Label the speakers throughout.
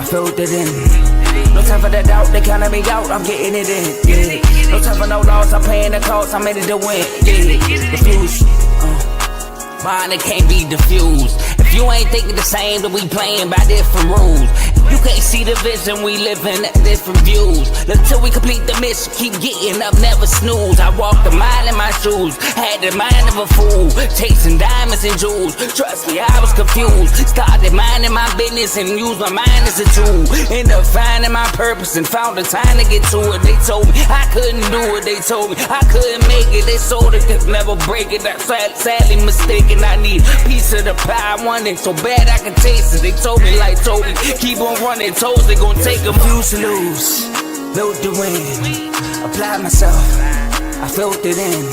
Speaker 1: I filled it in. No time for the doubt, they counted me out, I'm getting it in, yeah. No time for no loss, I'm paying the cost, I'm in it to win, yeah. Diffuse, mine, it can't be diffused. If you ain't thinking the same, then we playing by different rules. You can't see the vision, we living at different views. Until we complete the mission, keep getting up, never snooze. I walked a mile in my shoes, had the mind of a fool, chasing diamonds and jewels. Trust me, I was confused. Started minding my business and used my mind as a tool. Ended up finding my purpose and found the time to get to it. They told me I couldn't do it, they told me I couldn't make it. They sold it, could never break it. That's sadly mistaken. I need a piece of the pie, I want it so bad I can taste it. They told me like Toby, keep on running, toes they gon' take them. Used to lose, built to win, applied myself, I filled it in.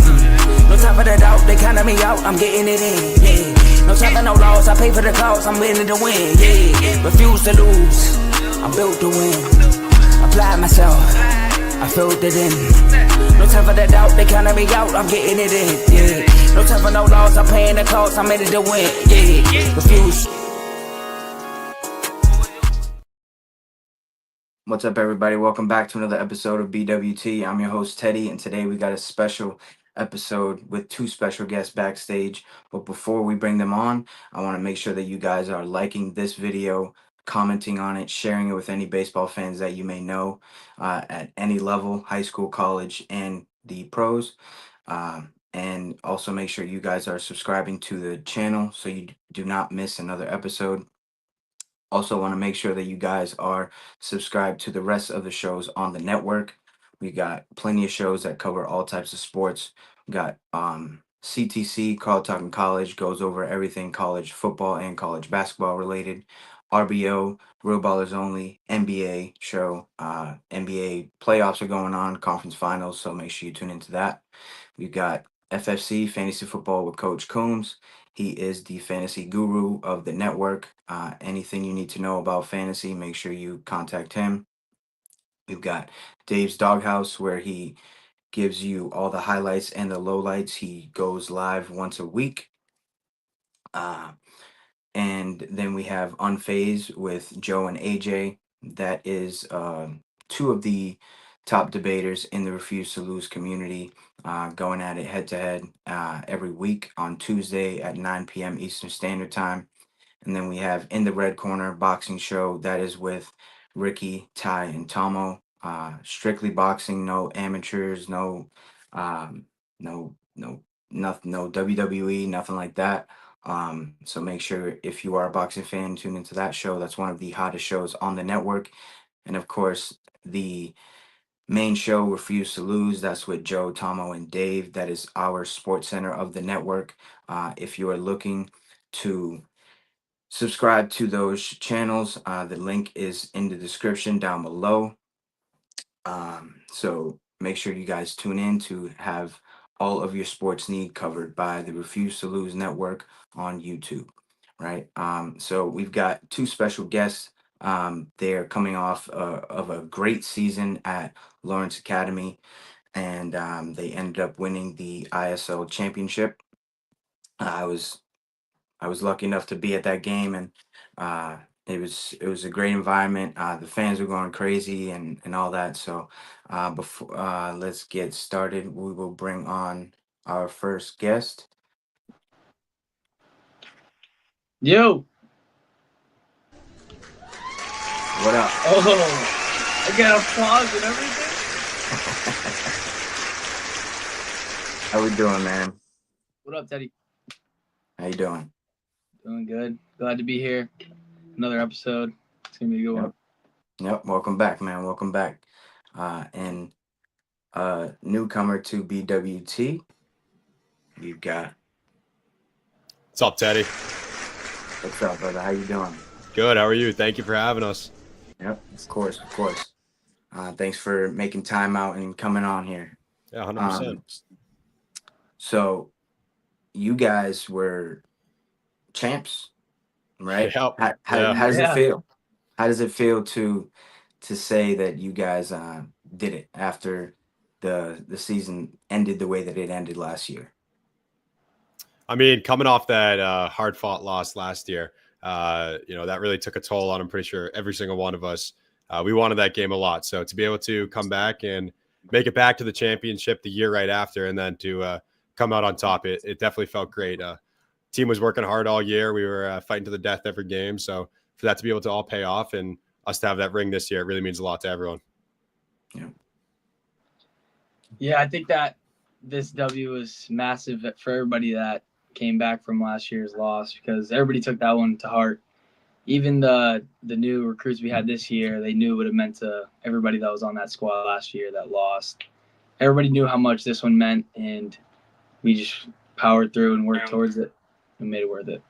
Speaker 1: No time for the doubt, they counted me out, I'm getting it in, yeah. No time for no loss, I pay for the cost, I'm winning to win, yeah. Refuse to lose, I'm built to win, applied myself, I filled it in. No time for the doubt, they counted me out, I'm getting it in, yeah. No time for no loss, I'm paying the cost, I'm in it to win, yeah. Refuse.
Speaker 2: What's up, everybody? Welcome back to another episode of BWT. I'm your host, Teddy, and today we got a special episode with two special guests backstage. But before we bring them on, I want to make sure that you guys are liking this video, commenting on it, sharing it with any baseball fans that you may know at any level, high school, college, and the pros. And also make sure you guys are subscribing to the channel so you do not miss another episode. Also want to make sure that you guys are subscribed to the rest of the shows on the network. We got plenty of shows that cover all types of sports. We got CTC, Call Talking College, goes over everything college football and college basketball related. RBO, Real Ballers Only, NBA show. NBA playoffs are going on, conference finals, so make sure you tune into that. We've got FFC, Fantasy Football with Coach Coombs. He is the fantasy guru of the network. Anything you need to know about fantasy, make sure you contact him. We've got Dave's Doghouse, where he gives you all the highlights and the lowlights. He goes live once a week. And then we have Unfazed with Joe and AJ. That is two of the top debaters in the Refuse to Lose community, going at it head to head every week on Tuesday at 9 p.m. Eastern Standard Time. And then we have In the Red Corner boxing show. That is with Ricky, Ty, and Tomo. Strictly boxing, no amateurs, no WWE, nothing like that. So make sure if you are a boxing fan, tune into that show. That's one of the hottest shows on the network. And of course, the main show, Refuse to Lose, that's with Joe, Tomo, and Dave. That is our sports center of the network. If you are looking to subscribe to those channels, the link is in the description down below. So make sure you guys tune in to have all of your sports need covered by the Refuse to Lose network on YouTube, right? So we've got two special guests. They're coming off of a great season at Lawrence Academy, and they ended up winning the ISL championship. I was lucky enough to be at that game, and it was a great environment. The fans were going crazy and all that. So before let's get started, we will bring on our first guest.
Speaker 3: Yo.
Speaker 2: What up?
Speaker 3: Oh, I got applause and everything.
Speaker 2: How we doing, man?
Speaker 3: What up, Teddy?
Speaker 2: How you doing?
Speaker 3: Doing good. Glad to be here. Another episode. It's gonna be a good one.
Speaker 2: Yep. Welcome back, man. Welcome back. And newcomer to BWT, you've got.
Speaker 4: What's up, Teddy?
Speaker 2: What's up, brother? How you doing?
Speaker 4: Good. How are you? Thank you for having us.
Speaker 2: Yep. Of course. Thanks for making time out and coming on here.
Speaker 4: Yeah, 100%.
Speaker 2: So, you guys were champs, right?
Speaker 4: Yep.
Speaker 2: How does it feel? How does it feel to say that you guys did it after the season ended the way that it ended last year?
Speaker 4: I mean, coming off that hard-fought loss last year, That really took a toll on, I'm pretty sure, every single one of us. We wanted that game a lot. So to be able to come back and make it back to the championship the year right after, and then to come out on top, it definitely felt great. Team was working hard all year. We were fighting to the death every game. So for that to be able to all pay off and us to have that ring this year, it really means a lot to everyone.
Speaker 3: Yeah, I think that this W was massive for everybody that came back from last year's loss, because everybody took that one to heart. Even the new recruits we had this year, they knew what it meant to everybody that was on that squad last year that lost. Everybody knew how much this one meant, and we just powered through and worked towards it and made it worth it.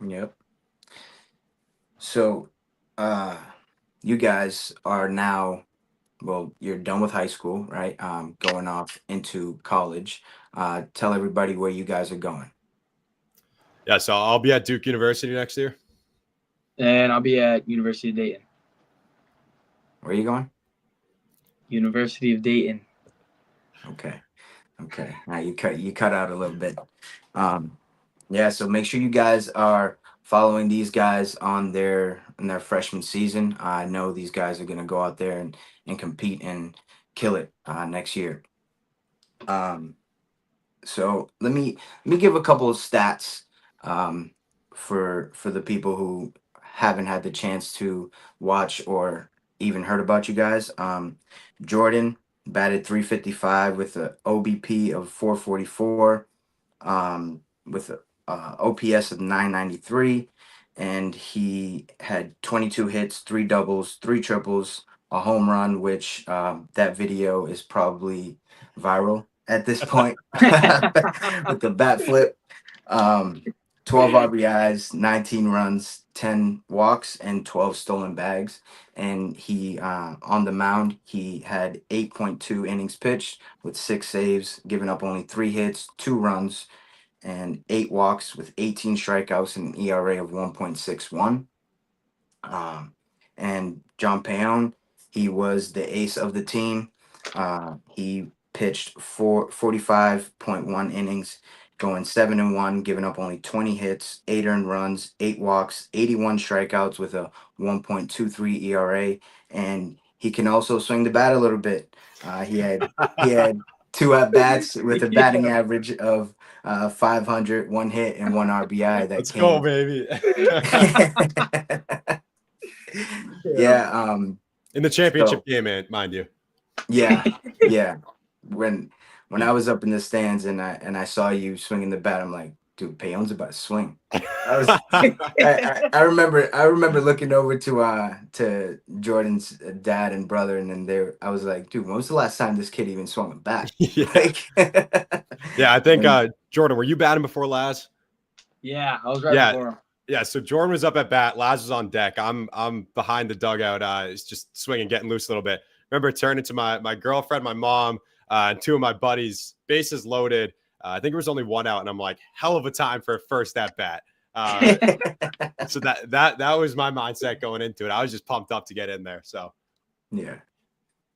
Speaker 2: Yep. So, you guys are now, well, you're done with high school, right? Going off into college. Tell everybody where you guys are going.
Speaker 4: Yeah, so I'll be at Duke University next year.
Speaker 3: And I'll be at University of Dayton.
Speaker 2: Where are you going?
Speaker 3: University of Dayton.
Speaker 2: Okay. Now you cut out a little bit. Yeah, so make sure you guys are following these guys in their freshman season. I know these guys are gonna go out there and compete and kill it next year. So let me give a couple of stats for the people who haven't had the chance to watch or even heard about you guys. Jordan batted .355 with an OBP of 444, with a OPS of 993, and he had 22 hits, 3 doubles, 3 triples, a home run, which that video is probably viral at this point with the bat flip. 12 RBIs, 19 runs, 10 walks, and 12 stolen bags. And he, on the mound, he had 8.2 innings pitched with 6 saves, giving up only 3 hits, 2 runs, and 8 walks with 18 strikeouts and an ERA of 1.61. And John Payon, he was the ace of the team. He pitched 45.1 innings, going 7-1, giving up only 20 hits, 8 earned runs, 8 walks, 81 strikeouts with a 1.23 ERA, and he can also swing the bat a little bit. He had 2 at bats with a batting average of 500, 1 hit, and 1 RBI.
Speaker 4: Let's go, baby.
Speaker 2: Yeah.
Speaker 4: In the championship game, man, mind you.
Speaker 2: Yeah. When I was up in the stands and I saw you swinging the bat, I'm like, dude, Payon's about to swing. I remember looking over to Jordan's dad and brother, and then I was like, dude, when was the last time this kid even swung a bat?
Speaker 4: Yeah. Yeah, I think Jordan, were you batting before Laz?
Speaker 3: Yeah, I was right before him.
Speaker 4: Yeah, so Jordan was up at bat. Laz was on deck. I'm behind the dugout. It's just swinging, getting loose a little bit. Remember turning to my girlfriend, my mom, and 2 of my buddies, bases loaded. I think it was only 1 out, and I'm like, hell of a time for a first at bat. So that was my mindset going into it. I was just pumped up to get in there. So
Speaker 2: yeah,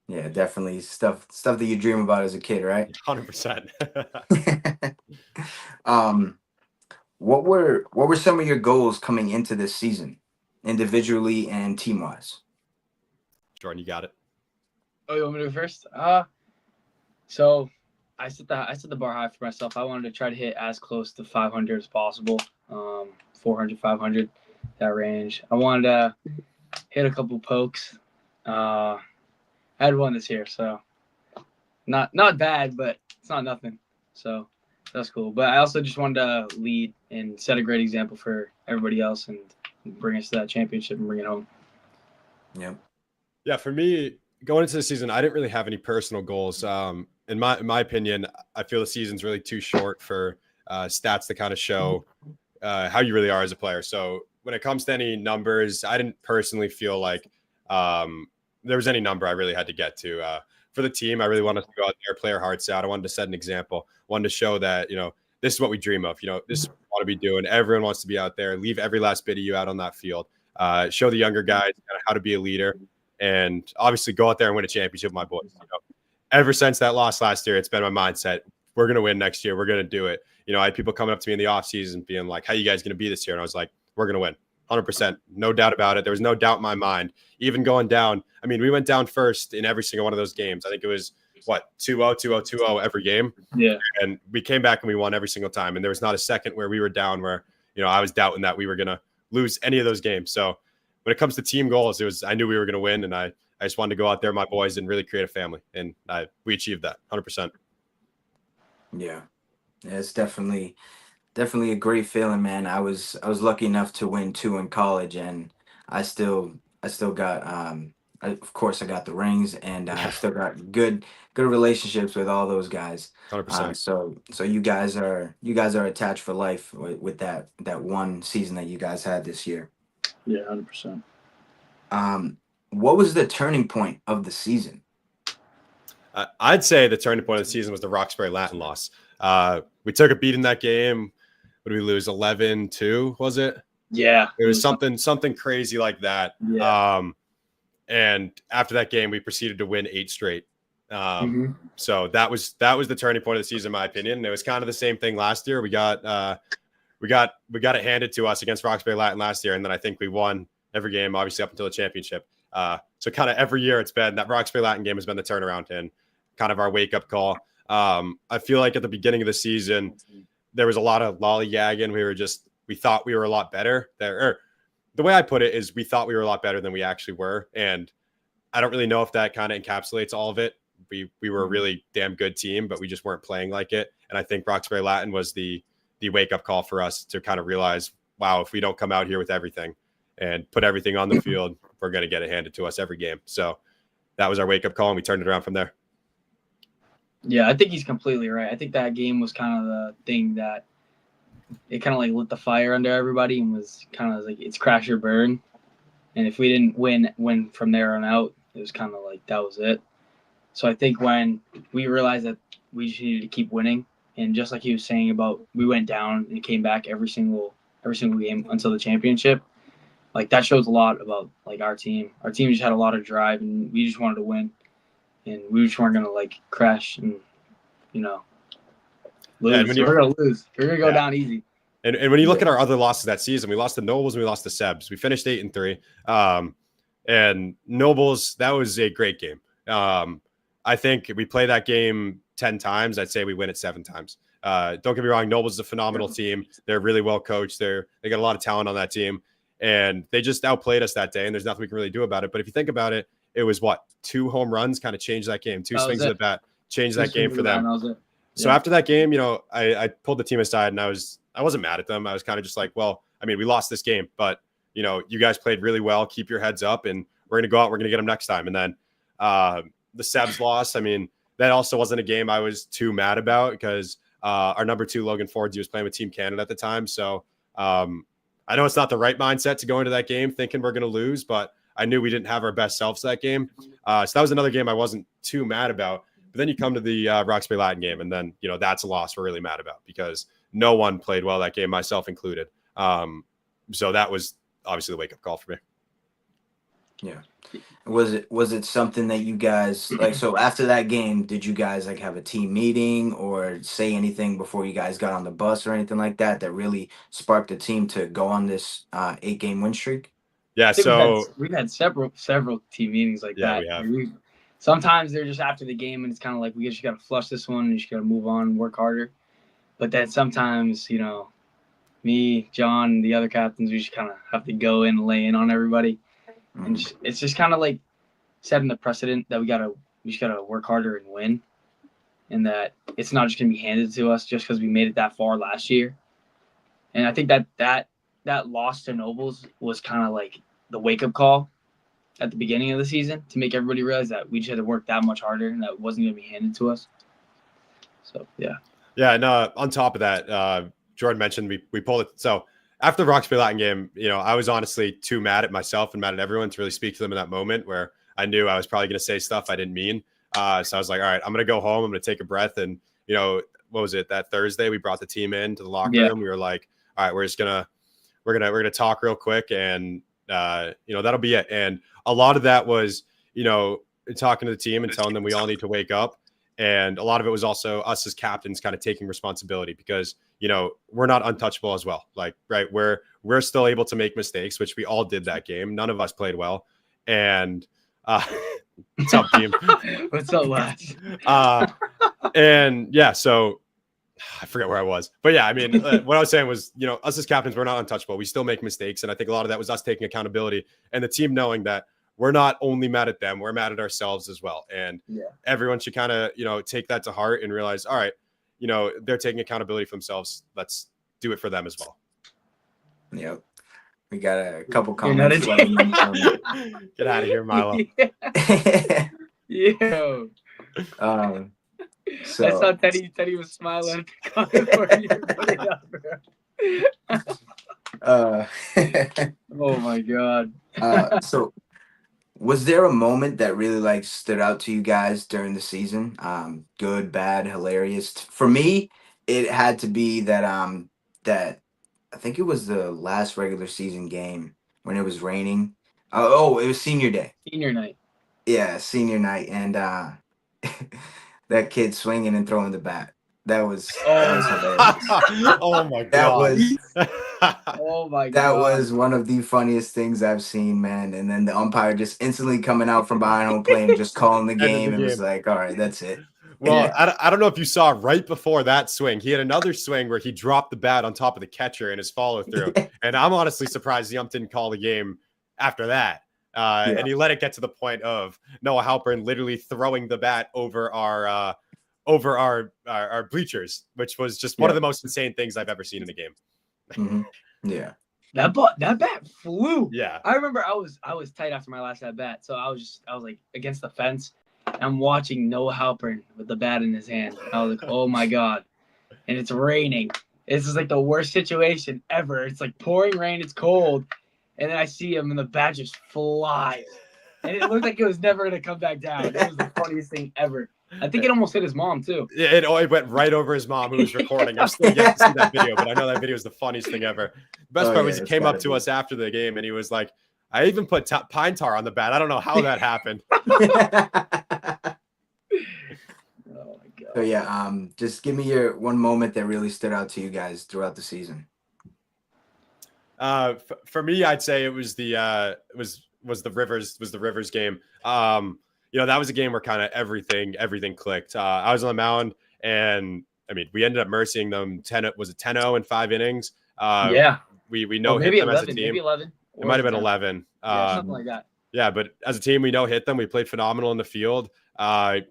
Speaker 2: definitely stuff that you dream about as a kid, right?
Speaker 4: 100%.
Speaker 2: What were some of your goals coming into this season, individually and team wise?
Speaker 4: Jordan, you got it.
Speaker 3: Oh, you want me to go first? So I set the bar high for myself. I wanted to try to hit as close to 500 as possible. 400, 500, that range. I wanted to hit a couple pokes. I had one this year, so not bad, but it's not nothing. So that's cool. But I also just wanted to lead and set a great example for everybody else and bring us to that championship and bring it home.
Speaker 2: Yep.
Speaker 4: Yeah, for me, going into the season, I didn't really have any personal goals. In my opinion, I feel the season's really too short for stats to kind of show how you really are as a player. So when it comes to any numbers, I didn't personally feel like there was any number I really had to get to. For the team, I really wanted to go out there, play our hearts out. I wanted to set an example. Wanted to show that, this is what we dream of. This is what we want to be doing. Everyone wants to be out there. Leave every last bit of you out on that field. Show the younger guys kind of how to be a leader. And obviously go out there and win a championship with my boys. Ever since that loss last year, it's been my mindset. We're going to win next year. We're going to do it. I had people coming up to me in the offseason being like, how you guys going to be this year? And I was like, we're going to win. 100%. No doubt about it. There was no doubt in my mind. Even going down, I mean, we went down first in every single one of those games. I think it was, 2-0, 2-0, 2-0 every game.
Speaker 3: Yeah.
Speaker 4: And we came back and we won every single time. And there was not a second where we were down where, I was doubting that we were going to lose any of those games. So when it comes to team goals, I knew we were going to win. And I just wanted to go out there, my boys, and really create a family. And we achieved that 100%.
Speaker 2: Yeah. It's definitely a great feeling, man. I was lucky enough to win 2 in college, and I still got of course I got the rings, and I still got good relationships with all those guys.
Speaker 4: 100%.
Speaker 2: So you guys are attached for life with that one season that you guys had this year.
Speaker 3: Yeah, 100%.
Speaker 2: What was the turning point of the season?
Speaker 4: I'd say the turning point of the season was the Roxbury Latin loss. We took a beat in that game. What did we lose? 11-2, was it?
Speaker 3: Yeah.
Speaker 4: It was something crazy like that.
Speaker 3: Yeah.
Speaker 4: And after that game, we proceeded to win 8 straight. So that was the turning point of the season, in my opinion. And it was kind of the same thing last year. We got it handed to us against Roxbury Latin last year, and then I think we won every game, obviously up until the championship. So kind of every year it's been that Roxbury Latin game has been the turnaround and kind of our wake up call. I feel like at the beginning of the season, there was a lot of lollygagging. We thought we were a lot better there. Or the way I put it is we thought we were a lot better than we actually were. And I don't really know if that kind of encapsulates all of it. We were a really damn good team, but we just weren't playing like it. And I think Roxbury Latin was the wake up call for us to kind of realize, wow, if we don't come out here with everything and put everything on the field, we're going to get it handed to us every game. So that was our wake up call, and we turned it around from there.
Speaker 3: Yeah, I think he's completely right. I think that game was kind of the thing that it kind of like lit the fire under everybody and was kind of like it's crash or burn. And if we didn't win from there on out, it was kind of like that was it. So I think when we realized that we just needed to keep winning, and just like he was saying about we went down and came back every single game until the championship, like that shows a lot about like our team. Our team just had a lot of drive, and we just wanted to win. And we just weren't gonna like crash and lose. We're gonna lose. We're gonna go down easy.
Speaker 4: And when you look at our other losses that season, we lost to Nobles and we lost to Sebs. We finished 8-3. And Nobles, that was a great game. I think we play that game 10 times. I'd say we win it 7 times. Don't get me wrong, Nobles is a phenomenal team. They're really well coached. They got a lot of talent on that team, and they just outplayed us that day. And there's nothing we can really do about it. But if you think about it, it was 2 home runs kind of changed that game. 2 swings of the bat changed that game for them. So after that game, I pulled the team aside and I wasn't mad at them. I was kind of just like, well, I mean, we lost this game, but you guys played really well. Keep your heads up, and we're going to go out. We're going to get them next time. And then the Sebs loss, I mean, that also wasn't a game I was too mad about because our number 2, Logan Ford, he was playing with Team Canada at the time. So I know it's not the right mindset to go into that game thinking we're going to lose, but I knew we didn't have our best selves that game. So that was another game I wasn't too mad about. But then you come to the Roxbury Latin game, and then, that's a loss we're really mad about because no one played well that game, myself included. So that was obviously the wake-up call for me.
Speaker 2: Yeah. Was it something that you guys like? So after that game, did you guys like have a team meeting or say anything before you guys got on the bus or anything like that really sparked the team to go on this 8-game win streak?
Speaker 4: Yeah, so
Speaker 3: we've had several team meetings like that.
Speaker 4: We have.
Speaker 3: Sometimes they're just after the game, and it's kind of like we just got to flush this one, and you just got to move on, and work harder. But then sometimes, me, John, and the other captains, we just kind of have to go in and lay in on everybody, and it's just kind of like setting the precedent that we just gotta work harder and win, and that it's not just gonna be handed to us just because we made it that far last year. And I think that loss to Nobles was kind of like the wake-up call at the beginning of the season to make everybody realize that we just had to work that much harder and that it wasn't going to be handed to us. So, yeah.
Speaker 4: Yeah, and on top of that, Jordan mentioned we pulled it. So after the Roxbury Latin game, I was honestly too mad at myself and mad at everyone to really speak to them in that moment where I knew I was probably going to say stuff I didn't mean. So I was like, all right, I'm going to go home. I'm going to take a breath. And, what was it? That Thursday, we brought the team into the locker room. We were like, all right, we're going to talk real quick and, that'll be it. And a lot of that was, talking to the team and telling them we all need to wake up. And a lot of it was also us as captains kind of taking responsibility because, we're not untouchable as well. Like, right. We're we're still able to make mistakes, which we all did that game. None of us played well. And what's up, team?
Speaker 3: What's up, lads?
Speaker 4: And yeah, so I forget where I was, but yeah, I mean, what I was saying was, us as captains, we're not untouchable. We still make mistakes. And I think a lot of that was us taking accountability and the team knowing that we're not only mad at them, we're mad at ourselves as well. And everyone should kind of, take that to heart and realize, all right, they're taking accountability for themselves. Let's do it for them as well.
Speaker 2: Yep. We got a couple comments.
Speaker 4: Get out of here, Milo.
Speaker 3: Yo.
Speaker 2: So
Speaker 3: I saw Teddy was smiling at the comment for you put it up, bro. Oh my god.
Speaker 2: So was there a moment that really like stood out to you guys during the season? Good, bad, hilarious. For me, it had to be that that I think it was the last regular season game when it was raining. It was senior day.
Speaker 3: Senior night.
Speaker 2: Yeah, senior night, and that kid swinging and throwing the bat. That was hilarious.
Speaker 4: Oh my god.
Speaker 2: That was
Speaker 3: oh my god.
Speaker 2: That was one of the funniest things I've seen, man. And then the umpire just instantly coming out from behind home plate and just calling the game. It was like, all right, that's it.
Speaker 4: Well, yeah. I don't know if you saw right before that swing, he had another swing where he dropped the bat on top of the catcher in his follow through. And I'm honestly surprised the ump didn't call the game after that. And he let it get to the point of Noah Halpern literally throwing the bat over our bleachers, which was just one of the most insane things I've ever seen in a game.
Speaker 2: Mm-hmm. Yeah.
Speaker 3: That bat flew.
Speaker 4: Yeah.
Speaker 3: I remember I was tight after my last at bat. So I was like against the fence. I'm watching Noah Halpern with the bat in his hand. I was like, oh my god. And it's raining. This is like the worst situation ever. It's like pouring rain, it's cold. And then I see him and the bat just flies. And it looked like it was never gonna come back down. It was the funniest thing ever. I think it almost hit his mom too.
Speaker 4: Yeah, it went right over his mom who was recording. I'm still yet to see that video, but I know that video is the funniest thing ever. The best part was he came up to us after the game and he was like, I even put pine tar on the bat. I don't know how that happened.
Speaker 3: Oh my god.
Speaker 2: So yeah, just give me your one moment that really stood out to you guys throughout the season.
Speaker 4: For me, I'd say it was the Rivers game. That was a game where kind of everything clicked. I was on the mound, and I mean, we ended up mercying them 10-0 in 5 innings. We know hit them 11, as a team.
Speaker 3: Maybe 11.
Speaker 4: It might have been 11.
Speaker 3: Something like that.
Speaker 4: Yeah, but as a team, we know hit them. We played phenomenal in the field.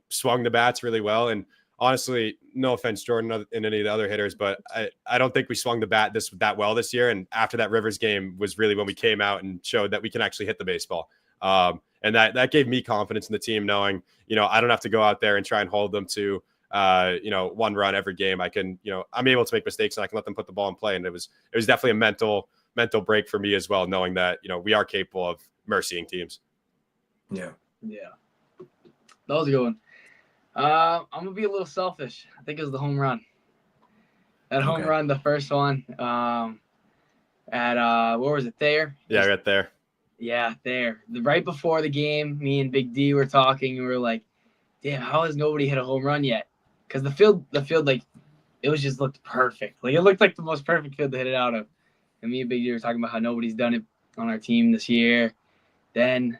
Speaker 4: Swung the bats really well, and honestly, no offense, Jordan, and any of the other hitters, but I don't think we swung the bat that well this year. And after that Rivers game was really when we came out and showed that we can actually hit the baseball. And that gave me confidence in the team, knowing, I don't have to go out there and try and hold them to, 1 run every game. I can, I'm able to make mistakes and I can let them put the ball in play. And it was definitely a mental break for me as well, knowing that, we are capable of mercying teams.
Speaker 2: Yeah.
Speaker 3: Yeah. That was a good one. I'm going to be a little selfish. I think it was the home run. That home run, the first one, at, where was it, there?
Speaker 4: Yeah, right there.
Speaker 3: Yeah, there. Right before the game, me and Big D were talking, and we were like, damn, how has nobody hit a home run yet? Because the field, like, it was just looked perfect. Like, it looked like the most perfect field to hit it out of. And me and Big D were talking about how nobody's done it on our team this year. Then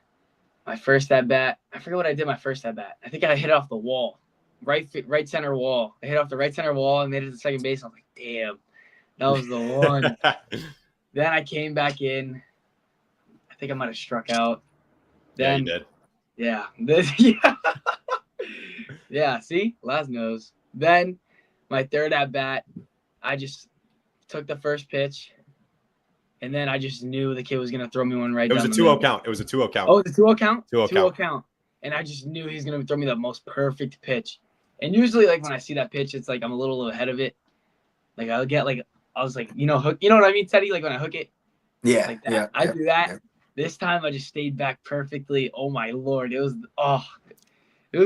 Speaker 3: my first at bat, I forget what I did my first at bat. I think I hit off the wall, right center wall. I hit off the right center wall and made it to second base. I was like, damn, that was the one. Then I came back in. I think I might have struck out. Then,
Speaker 4: yeah, you did.
Speaker 3: Yeah. Yeah, see? Laz knows. Then my third at bat, I just took the first pitch. And then I just knew the kid was going to throw me one right down the middle.
Speaker 4: It was a 2-0 count.
Speaker 3: Oh, the 2-0 count?
Speaker 4: 2-0
Speaker 3: count. And I just knew he's going to throw me the most perfect pitch. And usually, like, when I see that pitch, it's like I'm a little ahead of it. Like, I'll get, like, I was like, hook. You know what I mean, Teddy? Like, when I hook it.
Speaker 2: Yeah.
Speaker 3: Like that. I do that. Yeah. This time, I just stayed back perfectly. Oh, my Lord. It was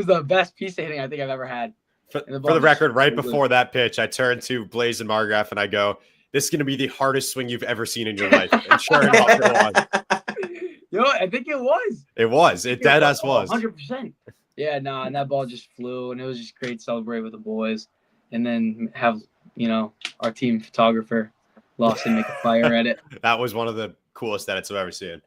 Speaker 3: the best piece of hitting I think I've ever had.
Speaker 4: For the record, right before that pitch, I turned to Blaze and Margraf, and I go, this is going to be the hardest swing you've ever seen in your life. And sure enough, it was.
Speaker 3: I think it was.
Speaker 4: It was. It dead ass was.
Speaker 3: 100%. Yeah, no, and that ball just flew, and it was just great to celebrate with the boys. And then have, our team photographer, Lost and make a fire at it.
Speaker 4: That was one of the coolest edits I've ever seen.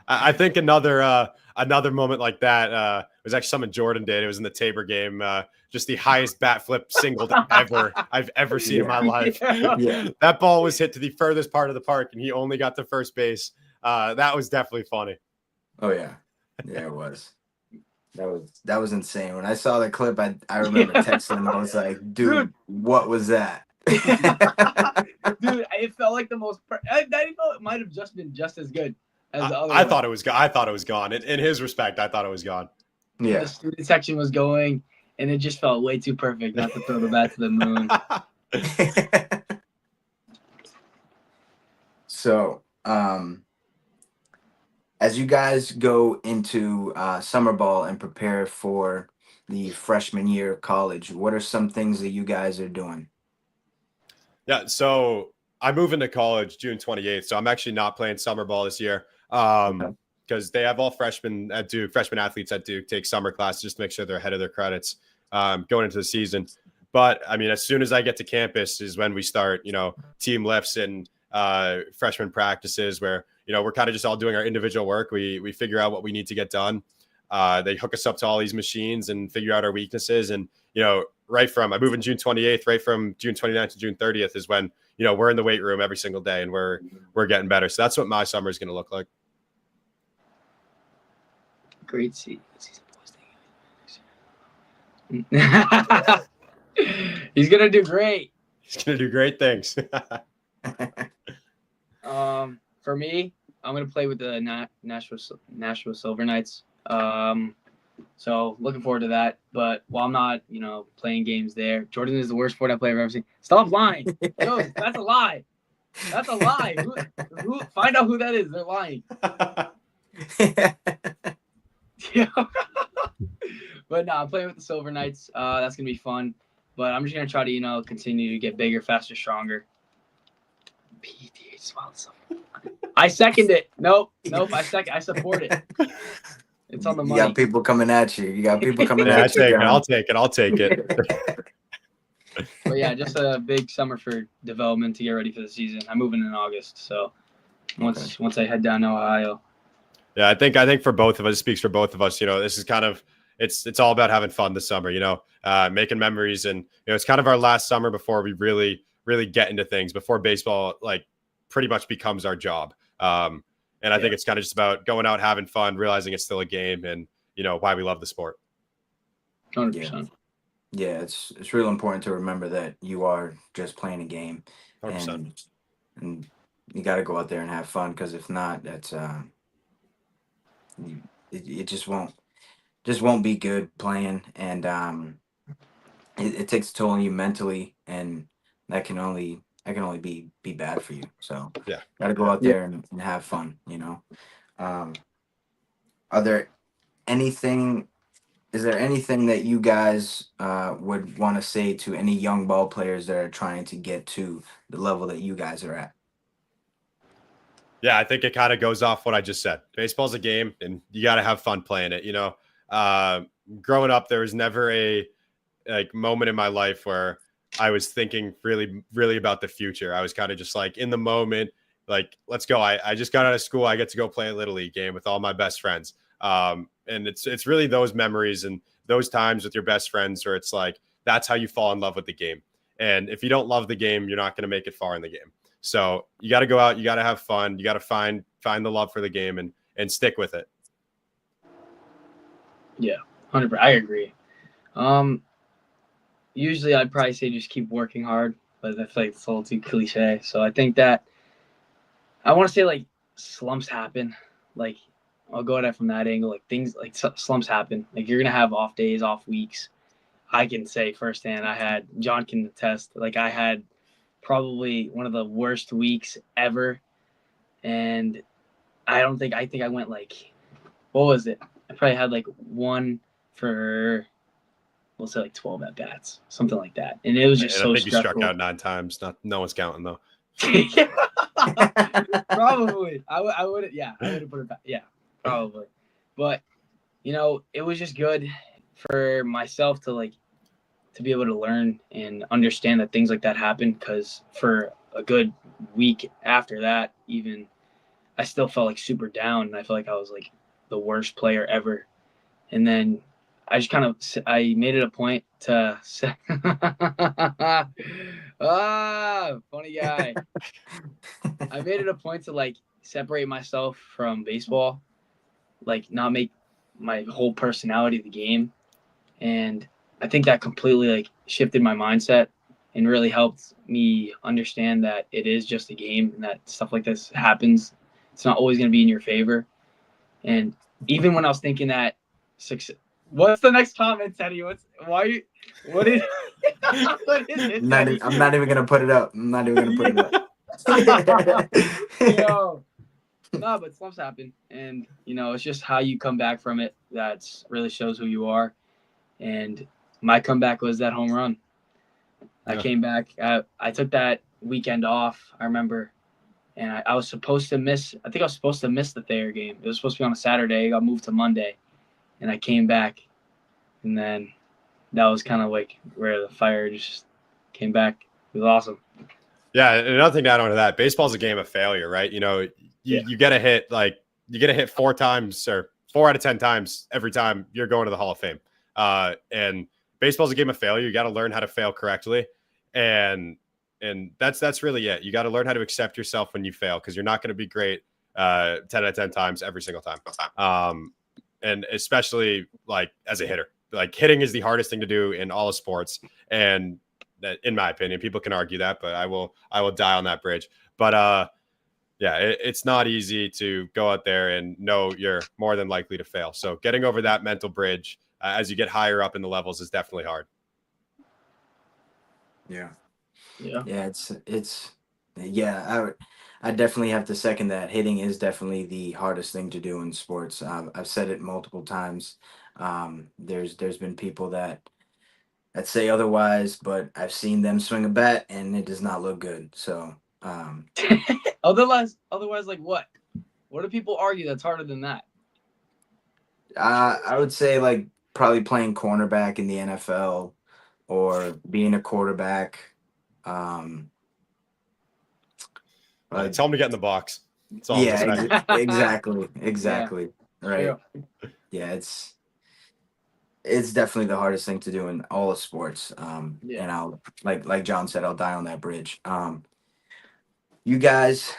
Speaker 4: I think another moment like that was actually something Jordan did. It was in the Tabor game. Just the highest bat flip single I've ever seen in my life.
Speaker 2: Yeah.
Speaker 4: That ball was hit to the furthest part of the park, and he only got to first base. That was definitely funny.
Speaker 2: Oh yeah, yeah, it was. That was insane. When I saw the clip, I remember texting him. I was like, dude, what was that?
Speaker 3: Dude, it felt like the most. It might have just been just as good as the other.
Speaker 4: I thought it was gone. In his respect, I thought it was gone.
Speaker 2: Yeah.
Speaker 3: The student section was going, and it just felt way too perfect not to throw the bat to the moon.
Speaker 2: So, as you guys go into summer ball and prepare for the freshman year of college, what are some things that you guys are doing?
Speaker 4: Yeah, so I move into college June 28th, so I'm actually not playing summer ball this year because they have all freshman athletes at Duke take summer classes just to make sure they're ahead of their credits going into the season. But, I mean, as soon as I get to campus is when we start, team lifts and freshman practices where, we're kind of just all doing our individual work. We figure out what we need to get done. They hook us up to all these machines and figure out our weaknesses. And, I move in June 28th, right from June 29th to June 30th is when, we're in the weight room every single day and we're getting better. So that's what my summer is going to look like.
Speaker 3: Great season posting. He's going to do great.
Speaker 4: He's going to do great things.
Speaker 3: For me, I'm going to play with the Nashville Silver Knights. So looking forward to that. But while I'm not, playing games there, Jordan is the worst sport player I've ever seen. Stop lying. Yo, that's a lie. That's a lie. Who find out who that is. They're lying. Yeah. But no, I'm playing with the Silver Knights. That's going to be fun. But I'm just going to try to, continue to get bigger, faster, stronger. I second it. Nope. I support it. It's on the money.
Speaker 2: You got people coming at you.
Speaker 4: I'll take it.
Speaker 3: But yeah, just a big summer for development to get ready for the season. I'm moving in August, so once I head down to Ohio.
Speaker 4: Yeah, I think for both of us, it speaks for both of us. This is kind of it's all about having fun this summer. Making memories, and it's kind of our last summer before we really get into things. Before baseball pretty much becomes our job. And I think it's kind of just about going out, having fun, realizing it's still a game, and why we love the sport.
Speaker 3: 100%.
Speaker 2: Yeah, it's really important to remember that you are just playing a game,
Speaker 4: 100%.
Speaker 2: and you got to go out there and have fun, because if not, that's it just won't be good playing, and it takes a toll on you mentally, and that can only be bad for you. So
Speaker 4: yeah,
Speaker 2: got to go out there and have fun. Is there anything that you guys would want to say to any young ball players that are trying to get to the level that you guys are at?
Speaker 4: Yeah, I think it kind of goes off what I just said. Baseball's a game, and you got to have fun playing it. Growing up, there was never a moment in my life where I was thinking really, really about the future. I was kind of just in the moment, let's go. I just got out of school. I get to go play a Little League game with all my best friends. And it's really those memories and those times with your best friends where it's that's how you fall in love with the game. And if you don't love the game, you're not going to make it far in the game. So you got to go out, you got to have fun. You got to find the love for the game and stick with it.
Speaker 3: Yeah, 100%. I agree. Usually I'd probably say just keep working hard, but I feel it's a little too cliche. So I think that I want to say slumps happen. I'll go at it from that angle. Things slumps happen. You're going to have off days, off weeks. I can say firsthand, John can attest, I had probably one of the worst weeks ever. And I think I went what was it? I probably had one for, we'll say 12 at bats, something like that. And it was just so stressful.
Speaker 4: You struck out 9 times. No one's counting though.
Speaker 3: Probably. I would have put it back. Yeah, probably. But, it was just good for myself to be able to learn and understand that things like that happen, because for a good week after that, even I still felt like super down, and I felt like I was like the worst player ever. And then I just I made it a point to funny guy. I made it a point to like separate myself from baseball, like not make my whole personality the game. And I think that completely like shifted my mindset and really helped me understand that it is just a game and that stuff like this happens. It's not always going to be in your favor. And even when I was thinking that success, what's the next comment, Teddy? What is what is it?
Speaker 2: I'm not even gonna put it up. I'm not even gonna put it up.
Speaker 3: Yo. No, but slumps happen, and it's just how you come back from it that really shows who you are. And my comeback was that home run. I came back. I took that weekend off, I remember, and I was supposed to miss. I think I was supposed to miss the Thayer game. It was supposed to be on a Saturday. It got moved to Monday, and I came back, and then that was kind of like where the fire just came back. It was awesome.
Speaker 4: Yeah, and another thing to add on to that, baseball's a game of failure, right? You get a hit, like you get a hit 4 times or 4 out of 10 times every time you're going to the Hall of Fame. And baseball's a game of failure. You got to learn how to fail correctly. And that's really it. You got to learn how to accept yourself when you fail, because you're not going to be great 10 out of 10 times every single time. And especially like as a hitter, like hitting is the hardest thing to do in all of sports. And that, in my opinion, people can argue that, but I will die on that bridge. But yeah, it's not easy to go out there and know you're more than likely to fail. So getting over that mental bridge as you get higher up in the levels is definitely hard.
Speaker 2: Yeah. I definitely have to second that. Hitting is definitely the hardest thing to do in sports. I've said it multiple times. There's been people that say otherwise, but I've seen them swing a bat and it does not look good. So
Speaker 3: otherwise like what do people argue that's harder than that?
Speaker 2: I would say like probably playing cornerback in the NFL or being a quarterback.
Speaker 4: Tell them to get in the box.
Speaker 2: Exactly.
Speaker 3: Yeah.
Speaker 2: Right.
Speaker 3: True.
Speaker 2: Yeah, it's definitely the hardest thing to do in all of sports.
Speaker 3: Yeah.
Speaker 2: And I'll like John said, I'll die on that bridge. You guys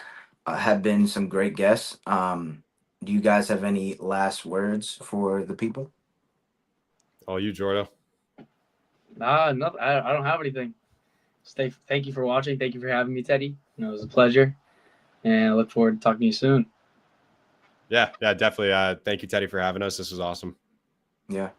Speaker 2: have been some great guests. Do you guys have any last words for the people?
Speaker 4: Oh, you, Jordo.
Speaker 3: Nah, no, I don't have anything. Thank you for watching. Thank you for having me, Teddy. It was a pleasure, and I look forward to talking to you soon. Yeah,
Speaker 4: definitely. Thank you, Teddy, for having us. This was awesome.
Speaker 2: Yeah,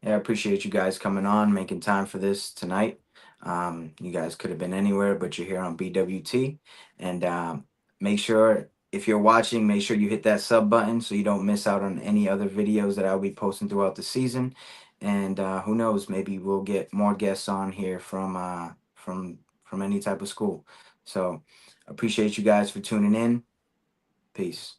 Speaker 2: I appreciate you guys coming on, making time for this tonight. You guys could have been anywhere, but you're here on BWT. And make sure, if you're watching, make sure you hit that sub button so you don't miss out on any other videos that I'll be posting throughout the season. And who knows, maybe we'll get more guests on here from any type of school. So appreciate you guys for tuning in. Peace.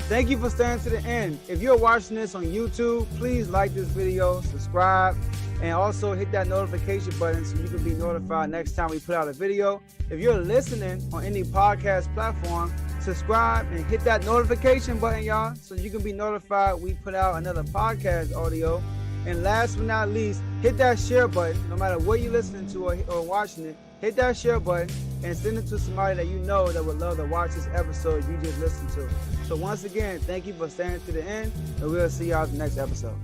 Speaker 5: Thank you for staying to the end. If you're watching this on YouTube, please like this video, subscribe, and also hit that notification button so you can be notified next time we put out a video. If you're listening on any podcast platform, subscribe and hit that notification button, y'all, so you can be notified we put out another podcast audio. And last but not least, hit that share button. No matter what you're listening to or watching it, hit that share button and send it to somebody that you know that would love to watch this episode you just listened to. So once again, thank you for staying to the end, and we'll see y'all in the next episode.